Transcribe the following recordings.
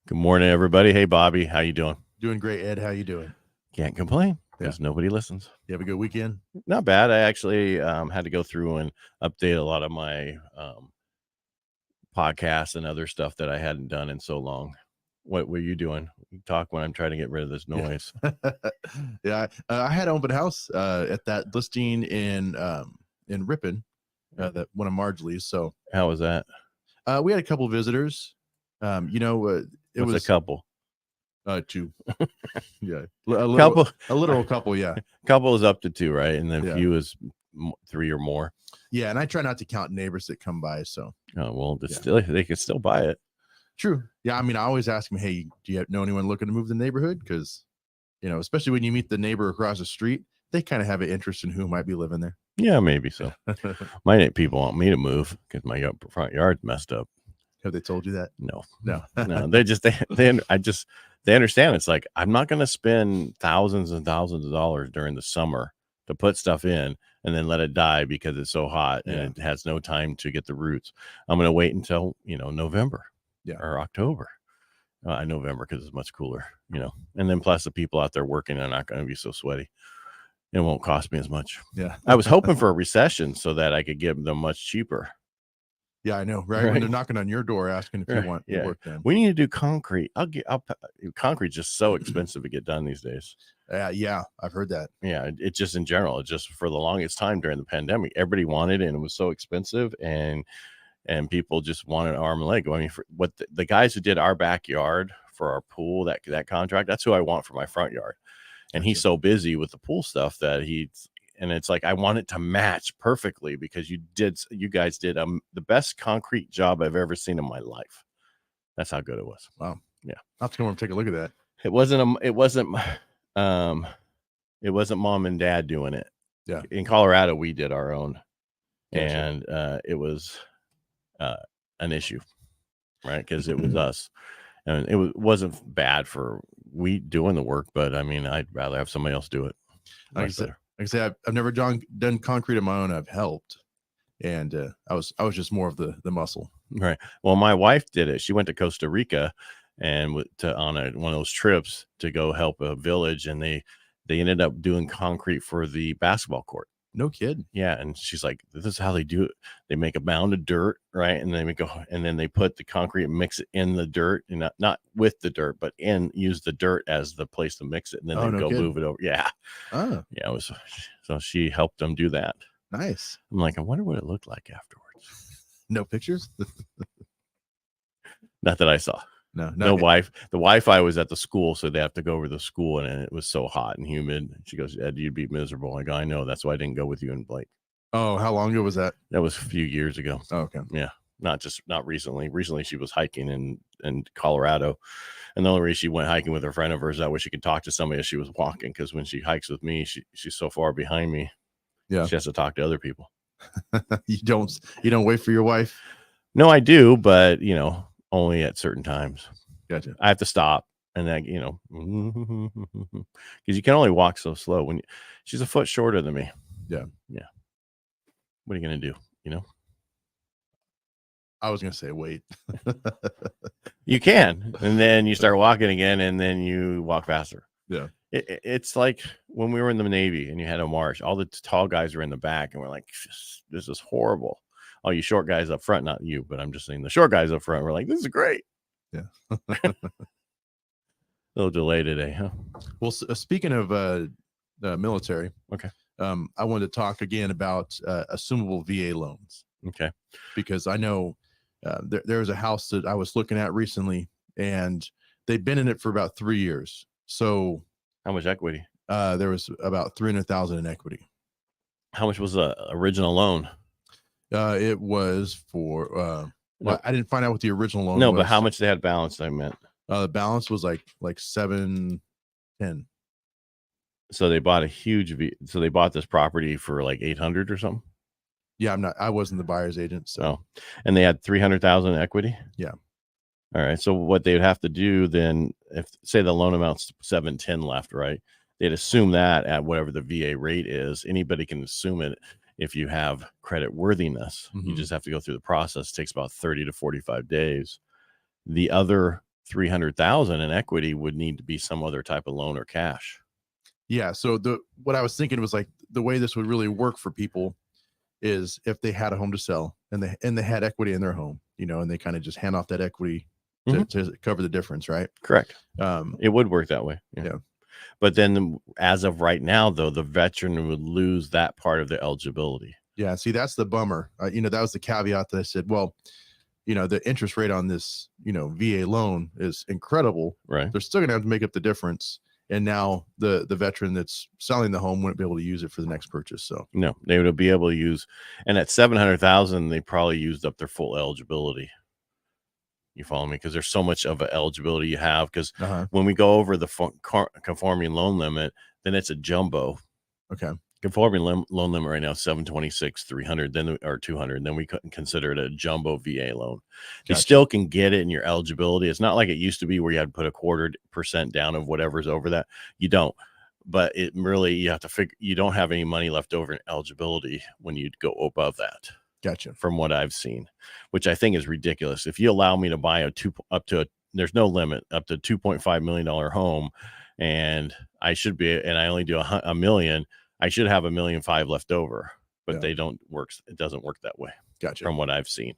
Good morning, everybody. Hey, Bobby, how you doing? Doing great, Ed. How you doing? Can't complain because nobody listens. You have a good weekend? Not bad. I actually had to go through and update a lot of my podcasts and other stuff that I hadn't done in so long. What were you doing? You talk when I'm trying to get rid of this noise. I had an open house at that listing in Ripon, that one of Marjolie's. So how was that? We had a couple of visitors. It was a couple. Two. Yeah, a literal couple. Yeah, couple is up to two, right? And then few is three or more. Yeah, and I try not to count neighbors that come by. So still they could still buy it. True. Yeah, I mean, I always ask them, hey, do you know anyone looking to move the neighborhood? Because, especially when you meet the neighbor across the street, they kind of have an interest in who might be living there. Yeah, maybe so. My people want me to move because my front yard's messed up. Have they told you that? No. They understand. It's like, I'm not going to spend thousands and thousands of dollars during the summer to put stuff in and then let it die because it's so hot and it has no time to get the roots. I'm going to wait until, November or October. November because it's much cooler, and then plus the people out there working are not going to be so sweaty. It won't cost me as much. Yeah. I was hoping for a recession so that I could give them much cheaper. Yeah, I know, right? When they're knocking on your door asking if you want to work them. We need to do concrete. Concrete's just so expensive to get done these days. Yeah, I've heard that. Yeah, it just in general, it's just for the longest time during the pandemic, everybody wanted it and it was so expensive and people just wanted arm and leg. I mean, for what the guys who did our backyard for our pool, that contract, that's who I want for my front yard. And he's so busy with the pool stuff that and it's like, I want it to match perfectly because you guys did the best concrete job I've ever seen in my life. That's how good it was. Wow. Yeah. I'll have to come over and take a look at that. It wasn't mom and dad doing it. Yeah. In Colorado, we did our own. Gotcha. And it was an issue, right? Because it was us. And it wasn't bad for we doing the work, but I mean, I'd rather have somebody else do it. Like I said, I've never done concrete on my own. I've helped, and I was just more of the muscle. Right. Well, my wife did it. She went to Costa Rica and on one of those trips to go help a village, and they ended up doing concrete for the basketball court. No kidding. Yeah, and she's like, "This is how they do it. They make a mound of dirt, right, and then they put the concrete and mix it in the dirt, and not with the dirt, but use the dirt as the place to mix it, and then move it over. Yeah, yeah. It was so she helped them do that. Nice. I'm like, I wonder what it looked like afterwards. No pictures. Not that I saw. No The Wi-Fi was at the school, so they have to go over to the school, and it was so hot and humid. She goes, Ed, you'd be miserable. I go, I know. That's why I didn't go with you and Blake. Oh, how long ago was that? That was a few years ago. Oh, okay. Yeah. Not recently. Recently, she was hiking in Colorado. And the only reason she went hiking with a friend of hers, that way she could talk to somebody as she was walking. Because when she hikes with me, she's so far behind me. Yeah. She has to talk to other people. You don't wait for your wife? No, I do. But, only at certain times. Gotcha. I have to stop and then, because you can only walk so slow when she's a foot shorter than me. Yeah. Yeah. What are you going to do? I was going to say, wait. You can. And then you start walking again and then you walk faster. Yeah. It's like when we were in the Navy and you had a march, all the tall guys were in the back and we're like, this is horrible. All you short guys up front, not you, but I'm just saying the short guys up front were like, this is great. Yeah. A little delay today, huh? Well, speaking of military, okay. I wanted to talk again about assumable VA loans. Okay. Because I know there was a house that I was looking at recently, and they've been in it for about 3 years. So, how much equity? There was about $300,000 in equity. How much was the original loan? It was for. Well, I didn't find out what the original loan was. No, but how much they had balanced, I meant. The balance was like $710. So they bought so they bought this property for like 800 or something. Yeah, I wasn't the buyer's agent. So, and they had 300,000 equity. Yeah. All right. So what they would have to do then, if say the loan amount's 710 left, right? They'd assume that at whatever the VA rate is. Anybody can assume it. If you have credit worthiness, you just have to go through the process. It takes about 30 to 45 days. The other $300,000 in equity would need to be some other type of loan or cash. Yeah. So what I was thinking was like the way this would really work for people is if they had a home to sell and they had equity in their home, and they kind of just hand off that equity to cover the difference, right? Correct. It would work that way. Yeah. But then as of right now, though, the veteran would lose that part of the eligibility. Yeah. See, that's the bummer. That was the caveat that I said, well, the interest rate on this, VA loan is incredible. Right. They're still going to have to make up the difference. And now the veteran that's selling the home wouldn't be able to use it for the next purchase. So no, they would be able to use, and at 700,000, they probably used up their full eligibility. You follow me? Because there's so much of an eligibility you have. Because when we go over the conforming loan limit, then it's a jumbo. Okay. Conforming loan limit right now is 726, 300, then or 200. Then we couldn't consider it a jumbo VA loan. You still can get it in your eligibility. It's not like it used to be where you had to put 0.25% down of whatever's over that. You don't. But it really, you have to figure, you don't have any money left over in eligibility when you go above that. Gotcha. From what I've seen, which I think is ridiculous. If you allow me to buy there's no limit, up to $2.5 million home, and I should be, and I only do a million, I should have $1.5 million left over, but they don't work. It doesn't work that way. Gotcha. From what I've seen.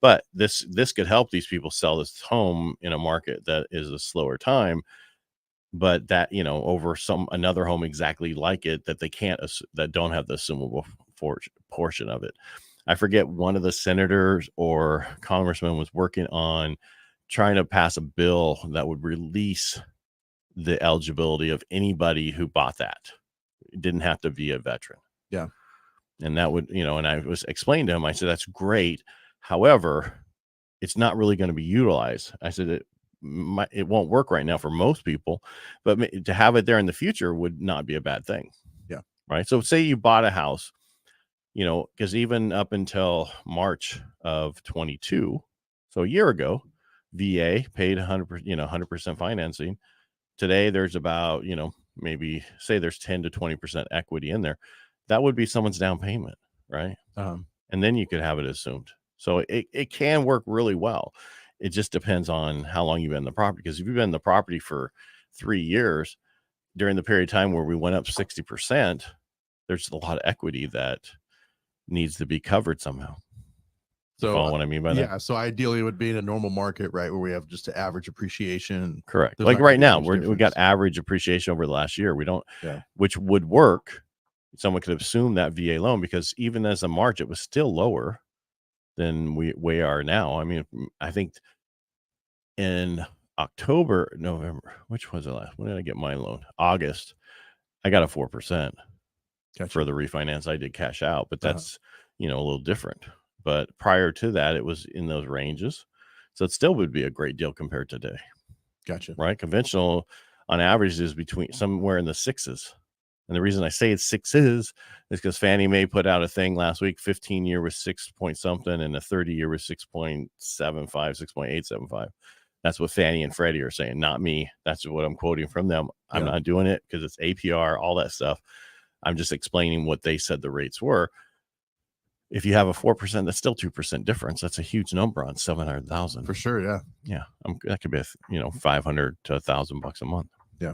But this could help these people sell this home in a market that is a slower time, but that, over another home exactly like it that they can't, that don't have the assumable portion of it. I forget, one of the senators or congressmen was working on trying to pass a bill that would release the eligibility of anybody who bought that. It didn't have to be a veteran. Yeah. And that would, and I was explaining to him, I said, that's great. However, it's not really going to be utilized. I said, it won't work right now for most people, but to have it there in the future would not be a bad thing. Yeah. Right. So say you bought a house, because even up until March of 22, so a year ago, VA paid 100% financing. Today, there's about, maybe say there's 10 to 20% equity in there. That would be someone's down payment, right? And then you could have it assumed. So it can work really well. It just depends on how long you've been in the property. Because if you've been in the property for 3 years, during the period of time where we went up 60%, there's a lot of equity that needs to be covered somehow. So follow what I mean by that? Yeah. So ideally it would be in a normal market, right, where we have just an average appreciation. Correct. Like right now, we got average appreciation over the last year. We don't, which would work. Someone could assume that VA loan, because even as of March, it was still lower than we are now. I mean, I think in November, which was the last? When did I get my loan? August. I got a 4%. Gotcha. For the refinance. I did cash out, but that's a little different. But prior to that, it was in those ranges, so it still would be a great deal compared to today. Gotcha. Right? Conventional on average is between somewhere in the 6s, and the reason I say it's 6s is because Fannie Mae put out a thing last week. 15-year was 6 point something, and a 30-year was 6.75, 6.875. That's what Fannie and Freddie are saying, not me. That's what I'm quoting from them. I'm not doing it because it's APR, all that stuff. I'm just explaining what they said the rates were. If you have a 4%, that's still 2% difference. That's a huge number on 700,000 for sure. Yeah, yeah. That could be $500 to $1,000 a month. Yeah.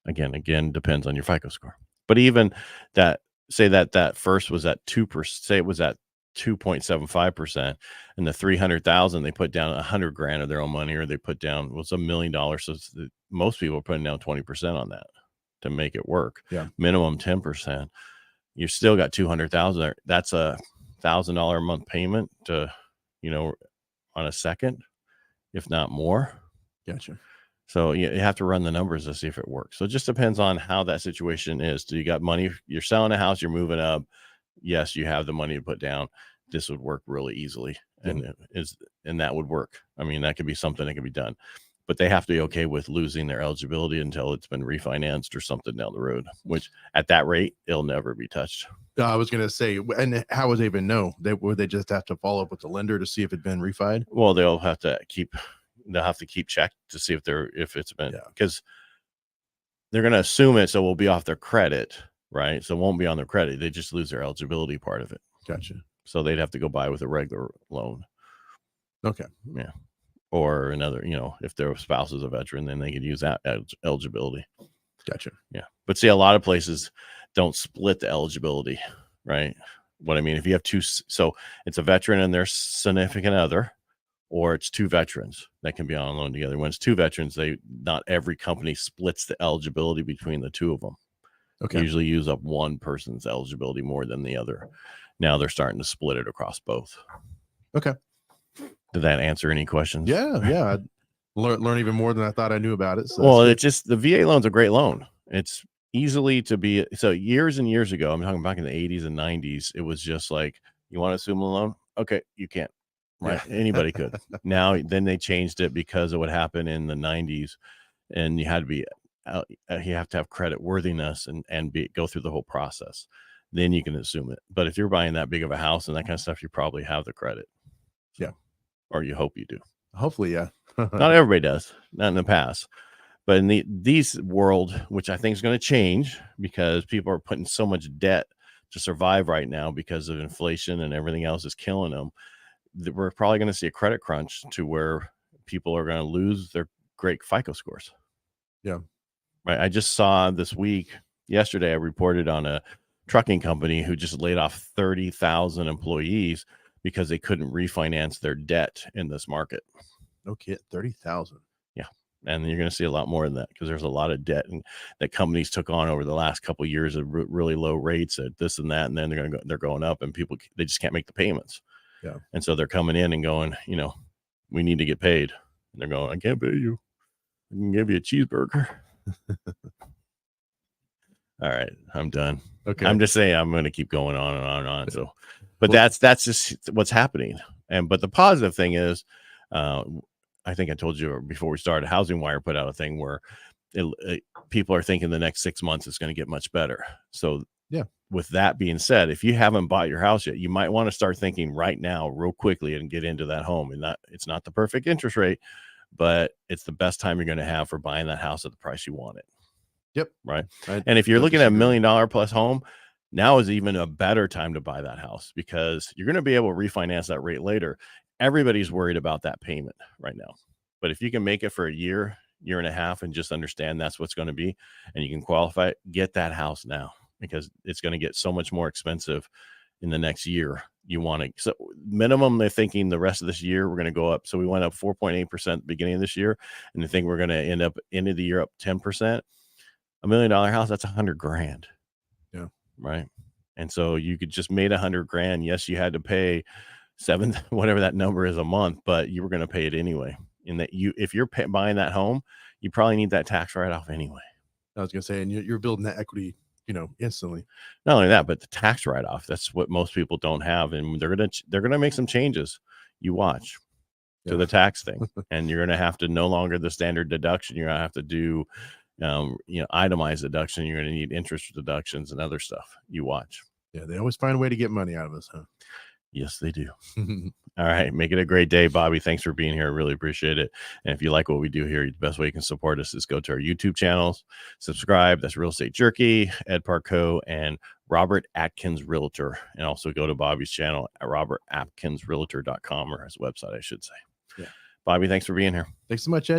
Again, depends on your FICO score. But even that, say that first was at 2%. Say it was at 2.75%, and the 300,000 they put down $100,000 of their own money, or they put down $1 million. So most people are putting down 20% on that to make it work. Yeah. Minimum 10%. You still got 200,000. That's $1,000 a month payment to, on a second, if not more. Gotcha. So you have to run the numbers to see if it works. So it just depends on how that situation is. Do you got money? You're selling a house, you're moving up. Yes, you have the money to put down. This would work really easily. And that would work. I mean, that could be something that can be done. But they have to be okay with losing their eligibility until it's been refinanced or something down the road, which at that rate, it'll never be touched. I was going to say, and how would they even know? Would they just have to follow up with the lender to see if it'd been refied? Well, they'll have to keep check to see if it's been, because they're going to assume it. So we'll be off their credit, right? So it won't be on their credit. They just lose their eligibility part of it. Gotcha. So they'd have to go buy with a regular loan. Okay. Yeah. or another, if their spouse is a veteran, then they could use that eligibility. Gotcha. Yeah. But see, a lot of places don't split the eligibility, right? What I mean, if you have two, so it's a veteran and their significant other, or it's two veterans that can be on a loan together. When it's two veterans, not every company splits the eligibility between the two of them. Okay. They usually use up one person's eligibility more than the other. Now they're starting to split it across both. Okay. Did that answer any questions? Yeah. I learn even more than I thought I knew about it. So well, it's just the VA loan's a great loan. It's easily to be. So years and years ago, I'm talking back in the 80s and 90s, it was just like, you want to assume a loan? Okay, you can't. Right? Yeah. Anybody could. Now, then they changed it because of what happened in the 90s, and you had to be, you have to have credit worthiness and go through the whole process. Then you can assume it. But if you're buying that big of a house and that kind of stuff, you probably have the credit. Yeah. Or you hope you do. Hopefully, yeah. Not everybody does. Not in the past. But in these world, which I think is going to change because people are putting so much debt to survive right now because of inflation and everything else is killing them, we're probably going to see a credit crunch to where people are going to lose their great FICO scores. Yeah. Right. I just saw yesterday, I reported on a trucking company who just laid off 30,000 employees because they couldn't refinance their debt in this market. No kid, 30,000. Yeah. And you're going to see a lot more than that because there's a lot of debt that companies took on over the last couple of years at really low rates at this and that. And then they're going up and they just can't make the payments. Yeah. And so they're coming in and going, we need to get paid. And they're going, I can't pay you. I can give you a cheeseburger. All right. I'm done. Okay. I'm just saying I'm going to keep going on and on and on. So, but that's just what's happening. But the positive thing is, I think I told you before we started, Housing Wire put out a thing where people are thinking the next 6 months it's going to get much better. So yeah. With that being said, if you haven't bought your house yet, you might want to start thinking right now, real quickly, and get into that home. And it's not the perfect interest rate, but it's the best time you're going to have for buying that house at the price you want it. Yep. Right. And if you're looking at $1 million plus home, now is even a better time to buy that house because you're going to be able to refinance that rate later. Everybody's worried about that payment right now. But if you can make it for a year and a half and just understand that's what's going to be, and you can qualify it, get that house now because it's going to get so much more expensive in the next year. So minimum, they're thinking the rest of this year, we're going to go up. So we went up 4.8% at the beginning of this year. And they think we're going to end up end of the year up 10%. $1 million house, that's $100,000. Yeah. Right. And so you could just made $100,000. Yes, you had to pay whatever that number is a month, but you were going to pay it anyway. In that if you're buying that home, you probably need that tax write-off anyway. I was going to say, and you're building that equity, instantly. Not only that, but the tax write-off, that's what most people don't have. And they're going to make some changes. You watch to the tax thing, and you're going to have to no longer the standard deduction. You're going to have to do, itemized deduction. You're going to need interest deductions and other stuff. You watch. Yeah. They always find a way to get money out of us, huh? Yes, they do. All right. Make it a great day, Bobby. Thanks for being here. I really appreciate it. And if you like what we do here, the best way you can support us is go to our YouTube channels, subscribe. That's Real Estate Jerky, Ed Parcaut, and Robert Atkins Realtor. And also go to Bobby's channel at robertatkinsrealtor.com, or his website, I should say. Yeah. Bobby, thanks for being here. Thanks so much, Ed.